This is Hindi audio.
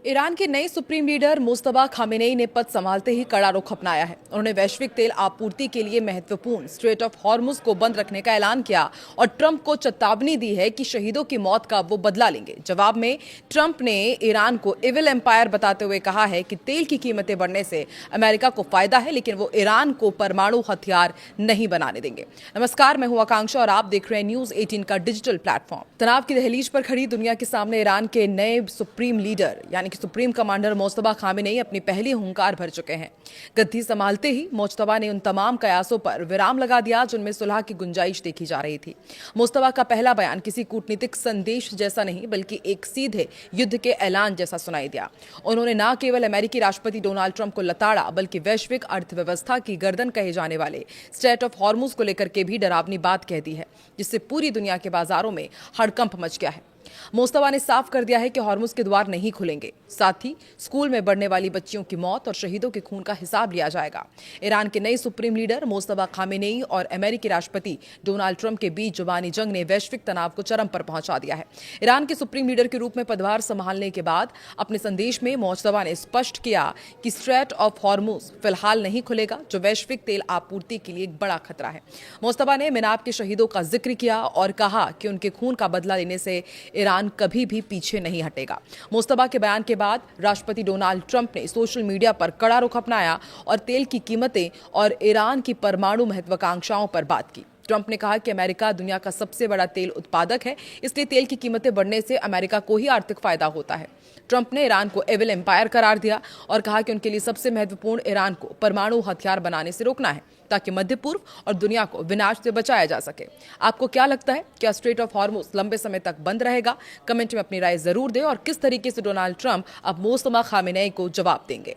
ईरान के नए सुप्रीम लीडर मुस्तफा खामेनेई ने पद संभालते ही कड़ा रुख अपनाया है। उन्होंने वैश्विक तेल आपूर्ति के लिए महत्वपूर्ण स्ट्रेट ऑफ हॉर्मुज को बंद रखने का ऐलान किया और ट्रंप को चेतावनी दी है कि शहीदों की मौत का वो बदला लेंगे। जवाब में ट्रंप ने ईरान को इविल एम्पायर बताते हुए कहा है कि तेल की कीमतें बढ़ने से अमेरिका को फायदा है, लेकिन वो ईरान को परमाणु हथियार नहीं बनाने देंगे। नमस्कार, मैं हूं आकांक्षा और आप देख रहे हैं न्यूज 18 का डिजिटल प्लेटफॉर्म। तनाव की दहलीज पर खड़ी दुनिया के सामने ईरान के नए सुप्रीम लीडर यानी कि सुप्रीम कमांडर मुस्तफा खामेनेई अपनी पहली हुंकार भर चुके हैं। गद्दी संभालते ही मुस्तफा ने उन तमाम कयासों पर विराम लगा दिया जिनमें सुलह की गुंजाइश देखी जा रही थी। मुस्तफा का पहला बयान किसी कूटनीतिक संदेश जैसा नहीं बल्कि एक सीधे युद्ध के ऐलान जैसा सुनाई दिया। उन्होंने न केवल अमेरिकी राष्ट्रपति डोनाल्ड ट्रंप को लताड़ा बल्कि वैश्विक अर्थव्यवस्था की गर्दन कहे जाने वाले स्ट्रेट ऑफ हॉर्मुज को लेकर के भी डरावनी बात कह दी है, जिससे पूरी दुनिया के बाजारों में हड़कंप मच गया है। मुस्तफा ने साफ कर दिया है कि हॉर्मुज के द्वार नहीं खुलेंगे। साथ ही स्कूल में बढ़ने वाली बच्चियों की मौत और शहीदों के खून का हिसाब लिया जाएगा। ईरान के नए सुप्रीम लीडर मुस्तफा खामेनेई और अमेरिकी राष्ट्रपति डोनाल्ड ट्रंप के बीच जुबानी जंग ने वैश्विक तनाव को चरम पर पहुंचा दिया है। ईरान के सुप्रीम लीडर के रूप में पदभार संभालने के बाद अपने संदेश में मुस्तफा ने स्पष्ट किया कि स्ट्रेट ऑफ हॉर्मुज फिलहाल नहीं खुलेगा, जो वैश्विक तेल आपूर्ति के लिए एक बड़ा खतरा है। मुस्तफा ने मिनाब के शहीदों का जिक्र किया और कहा कि उनके खून का बदला लेने से ईरान कभी भी पीछे नहीं हटेगा। मुस्तफा के बयान के बाद राष्ट्रपति डोनाल्ड ट्रंप ने सोशल मीडिया पर कड़ा रुख अपनाया और तेल की कीमतें और ईरान की परमाणु महत्वाकांक्षाओं पर बात की। ट्रंप ने कहा कि अमेरिका दुनिया का सबसे बड़ा तेल उत्पादक है, इसलिए तेल की कीमतें बढ़ने से अमेरिका को ही आर्थिक फायदा होता है। ट्रंप ने ईरान को एविल एम्पायर करार दिया और कहा कि उनके लिए सबसे महत्वपूर्ण ईरान को परमाणु हथियार बनाने से रोकना है, ताकि मध्य पूर्व और दुनिया को विनाश से बचाया जा सके। आपको क्या लगता है, क्या स्ट्रेट ऑफ हॉर्मुज लंबे समय तक बंद रहेगा? कमेंट में अपनी राय जरूर दें और किस तरीके से डोनाल्ड ट्रंप अब मुस्तफा खामेनेई को जवाब देंगे।